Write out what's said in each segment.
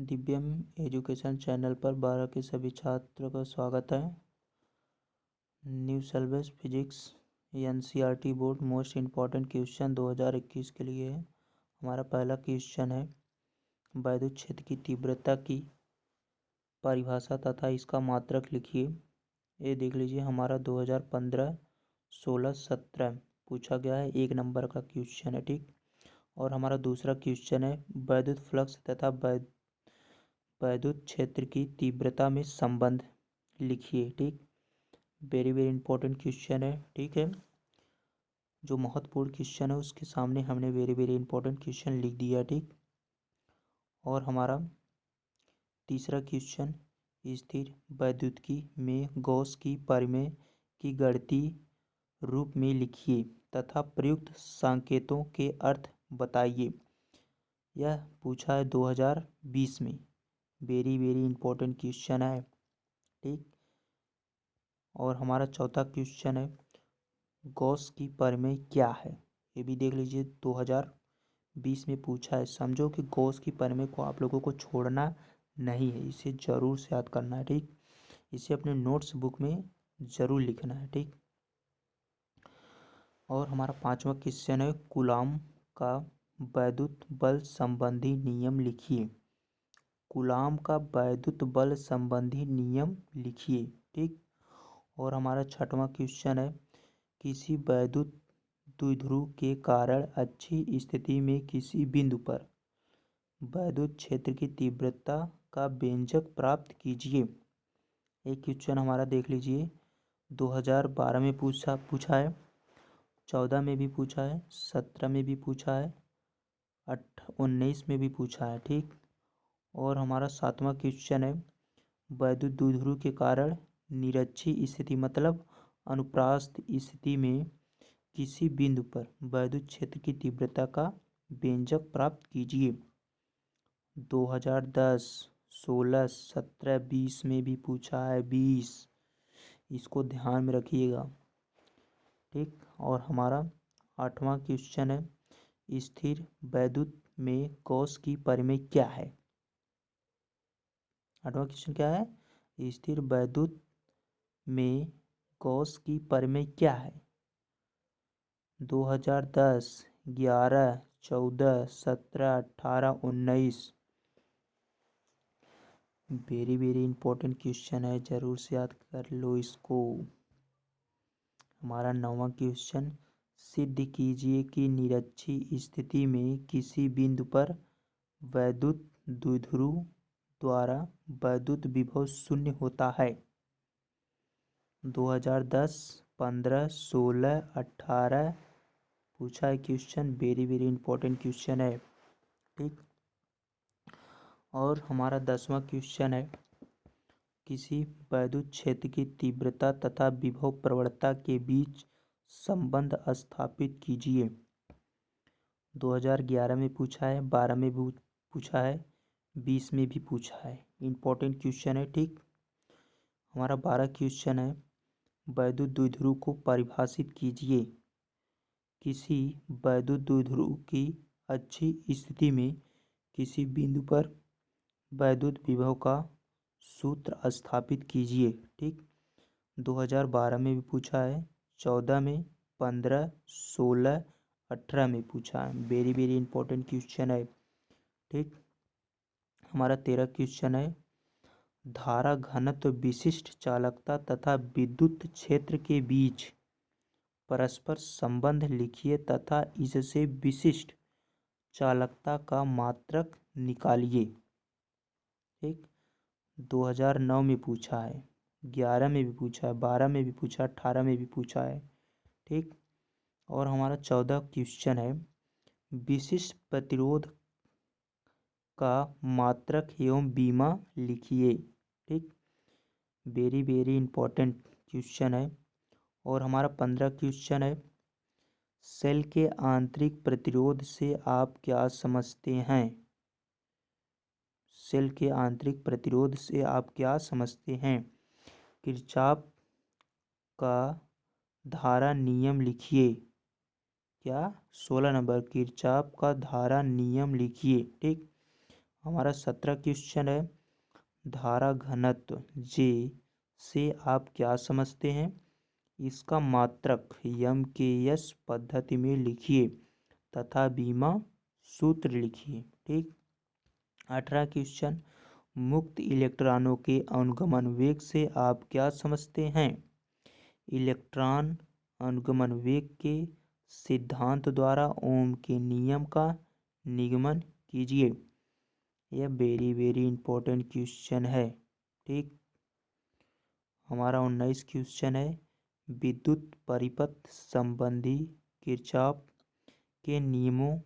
दिव्यम education channel पर 12 के सभी छात्रों का स्वागत है। New syllabus physics NCERT board most important question 2021 के लिए है। हमारा पहला क्वेश्चन है वैद्युत क्षेत्र की तीव्रता की परिभाषा तथा इसका मात्रक लिखिए। ये देख लीजिए, हमारा 2015, 16, 17 पूछा गया है, 1 नंबर का क्वेश्चन है। ठीक। और हमारा दूसरा क्वेश्चन है वैद्युत फ्लक्स तथा वैद्युत क्षेत्र की तीव्रता में संबंध लिखिए। ठीक। वेरी वेरी इंपॉर्टेंट क्वेश्चन है। ठीक है, जो महत्वपूर्ण क्वेश्चन है उसके सामने हमने वेरी वेरी इंपॉर्टेंट क्वेश्चन लिख दिया। ठीक। और हमारा तीसरा क्वेश्चन स्थिर वैद्युतिकी में गॉस की परिमेय की गणितीय रूप में लिखिए तथा प्रयुक्त संकेतों के अर्थ बताइए। यह पूछा है 2020 में। वेरी वेरी इंपॉर्टेंट क्वेश्चन है। ठीक। और हमारा चौथा क्वेश्चन है गॉस की परिमेय क्या है। ये भी देख लीजिए, 2020 में पूछा है। समझो कि गॉस की परिमेय को आप लोगों को छोड़ना नहीं है, इसे ज़रूर से याद करना है। ठीक। इसे अपने नोट्स बुक में ज़रूर लिखना है। ठीक। और हमारा पांचवा क्वेश्चन है कूलॉम का वैद्युत बल संबंधी नियम लिखिए। कूलॉम का वैद्युत बल संबंधी नियम लिखिए। ठीक। और हमारा छठवां क्वेश्चन है किसी वैद्युत द्विध्रुव के कारण अच्छी स्थिति में किसी बिंदु पर वैद्युत क्षेत्र की तीव्रता का व्यंजक प्राप्त कीजिए। एक क्वेश्चन हमारा देख लीजिए, 2012 में पूछा है, 14 में भी पूछा है, 17 में भी पूछा है, 19 में भी पूछा है। ठीक। और हमारा सातवां क्वेश्चन है वैद्युत द्विध्रुव के कारण निरक्षी स्थिति मतलब अनुप्रास्थ स्थिति में किसी बिंदु पर वैद्युत क्षेत्र की तीव्रता का व्यंजक प्राप्त कीजिए। 2010, 16, 17, 20 में भी पूछा है, 20, इसको ध्यान में रखिएगा। ठीक। और हमारा आठवां क्वेश्चन है स्थिर वैद्युत में गॉस की परिमेय क्या है। आठवां क्वेश्चन क्या है, स्थिर वैद्युत में गॉस की परिमेय क्या है। 2010, 11, 14, 17, 18, 19 वेरी वेरी इंपॉर्टेंट क्वेश्चन है, जरूर से याद कर लो इसको। हमारा 9वां क्वेश्चन सिद्ध कीजिए कि निरक्षी स्थिति में किसी बिंदु पर वैद्युत द्विध्रुव द्वारा वैद्युत विभव शून्य होता है। 2010, 15, 16, 18 पूछा है question, very very important question है। ठीक। और हमारा 10वां क्वेश्चन है किसी वैद्युत क्षेत्र की तीव्रता तथा विभव प्रवणता के बीच संबंध स्थापित कीजिए। 2011 में पूछा है, 12 में भी पूछा है, 20 में भी पूछा है। इंपॉर्टेंट क्वेश्चन है। ठीक। हमारा 12 क्वेश्चन है वैद्युत द्विध्रुव को परिभाषित कीजिए। किसी वैद्युत द्विध्रुव की अच्छी स्थिति में किसी बिंदु पर वैद्युत विभव का सूत्र स्थापित कीजिए। ठीक। 2012 में भी पूछा है, 14 में, 15, 16, 18 में पूछा है। वेरी वेरी इंपॉर्टेंट क्वेश्चन है। ठीक। हमारा 13 क्वेश्चन है धारा घनत्व विशिष्ट चालकता तथा विद्युत क्षेत्र के बीच परस्पर संबंध लिखिए तथा इससे विशिष्ट चालकता का मात्रक निकालिए। ठीक। 2009 में पूछा है, 11 में भी पूछा है, 12 में भी पूछा है, 18 में भी पूछा है। ठीक। और हमारा 14 क्वेश्चन है विशिष्ट प्रतिरोध का मात्रक एवं बीमा लिखिए। ठीक। वेरी वेरी इंपॉर्टेंट क्वेश्चन है। और हमारा 15 क्वेश्चन है सेल के आंतरिक प्रतिरोध से आप क्या समझते हैं। सेल के आंतरिक प्रतिरोध से आप क्या समझते हैं। किरचॉफ का धारा नियम लिखिए। क्या, 16 नंबर, किरचॉफ का धारा नियम लिखिए। ठीक। हमारा 17 क्वेश्चन है, धारा घनत्व जे से आप क्या समझते हैं? इसका मात्रक यम के एस पद्धति में लिखिए तथा बीमा सूत्र लिखिए। ठीक। 18 क्वेश्चन, मुक्त इलेक्ट्रॉनों के अनुगमन वेग से आप क्या समझते हैं? इलेक्ट्रॉन अनुगमन वेग के सिद्धांत द्वारा ओम के नियम का निगमन कीजिए। यह वेरी इंपॉर्टेंट क्वेश्चन है। ठीक। हमारा 19 क्वेश्चन है, विद्युत परिपथ संबंधी किरचॉफ के नियमों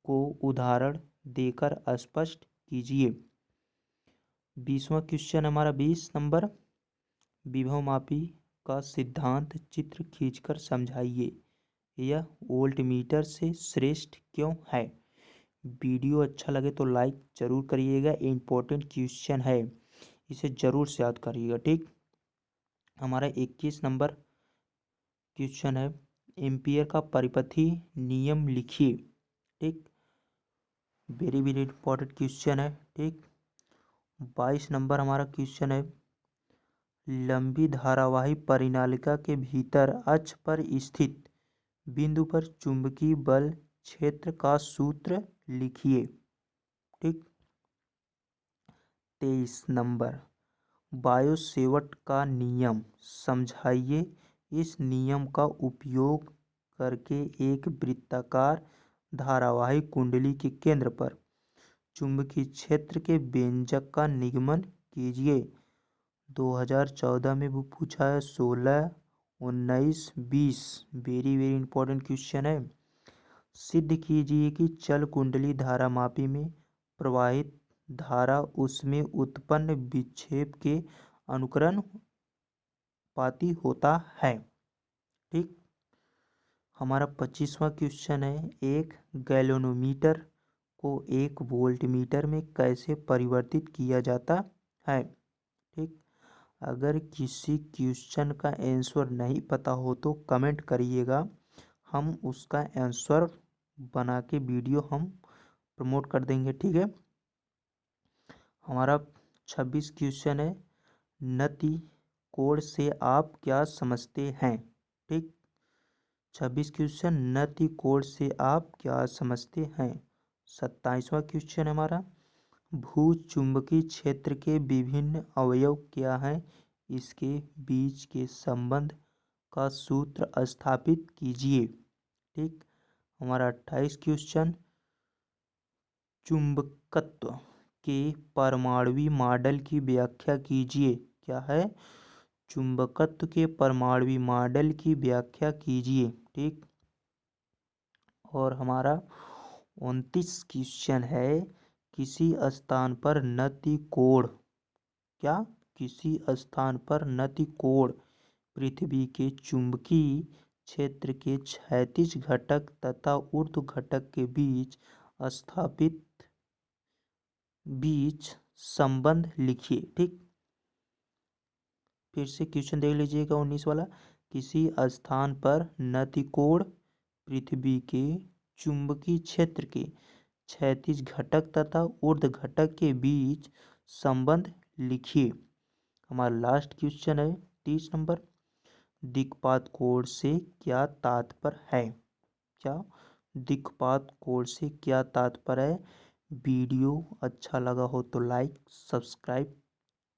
को उदाहरण देकर स्पष्ट कीजिए। 20वां क्वेश्चन हमारा 20 नंबर, विभवमापी का सिद्धांत चित्र खींचकर समझाइए। यह वोल्टमीटर से श्रेष्ठ क्यों है? वीडियो अच्छा लगे तो लाइक जरूर करिएगा। इम्पोर्टेंट क्वेश्चन है, इसे जरूर से याद करिएगा। ठीक। हमारा 21 नंबर क्वेश्चन है, एम्पियर का परिपथी नियम लिखिए। ठीक। वेरी इंपॉर्टेंट क्वेश्चन है। ठीक। 22 नंबर हमारा क्वेश्चन है, लंबी धारावाही परिनालिका के भीतर अक्ष पर स्थित बिंदु पर चुंबकीय बल क्षेत्र का सूत्र लिखिए। ठीक। 23 नंबर, बायो-सेवर्ट का नियम समझाइए। इस नियम का उपयोग करके एक वृत्ताकार धारावाही कुंडली के केंद्र पर चुंबकीय क्षेत्र के व्यंजक का निगमन कीजिए। 2014 में वो पूछा है, 16, 19, 20। वेरी इंपॉर्टेंट क्वेश्चन है। सिद्ध कीजिए कि चल कुंडली धारामापी में प्रवाहित धारा उसमें उत्पन्न विक्षेप के अनुकरण पाती होता है। ठीक। हमारा 25वां क्वेश्चन है, एक गैल्वेनोमीटर को 1 वोल्टमीटर में कैसे परिवर्तित किया जाता है? ठीक। अगर किसी क्वेश्चन का आंसर नहीं पता हो तो कमेंट करिएगा, हम उसका आंसर बना के वीडियो हम प्रमोट कर देंगे। ठीक है। हमारा 26 क्वेश्चन है, नति कोण से आप क्या समझते हैं? ठीक। 26 क्वेश्चन, नति कोण से आप क्या समझते हैं? 27वां क्वेश्चन हमारा, भूचुंबकीय क्षेत्र के विभिन्न अवयव क्या हैं? इसके बीच के संबंध का सूत्र स्थापित कीजिए। ठीक। हमारा 28 क्वेश्चन, चुंबकत्व के परमाणु मॉडल की व्याख्या कीजिए। क्या है? चुंबकत्व के परमाणु मॉडल की व्याख्या कीजिए। ठीक। और हमारा 29 क्वेश्चन है, किसी स्थान पर नति कोण, क्या? किसी स्थान पर नति कोण पृथ्वी के चुंबकीय क्षेत्र के क्षैतिज घटक तथा ऊर्ध्व घटक के बीच स्थापित संबंध लिखिए। ठीक। फिर से क्वेश्चन देख लीजिएगा 19 वाला, किसी स्थान पर नति कोण पृथ्वी के चुंबकीय क्षेत्र के क्षैतिज घटक तथा ऊर्ध्व घटक के बीच संबंध लिखिए। हमारा लास्ट क्वेश्चन है 30 नंबर, दिक्पात कोण से क्या तात्पर्य है? क्या? दिक्पात कोण से क्या तात्पर्य है? वीडियो अच्छा लगा हो तो लाइक, सब्सक्राइब,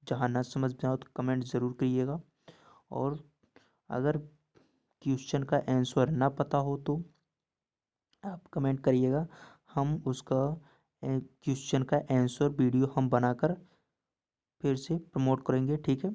जहाँ ना समझ में आओ तो कमेंट ज़रूर करिएगा। और अगर क्वेश्चन का आंसर ना पता हो तो आप कमेंट करिएगा, हम उसका क्वेश्चन का आंसर वीडियो हम बनाकर फिर से प्रमोट करेंगे। ठीक है।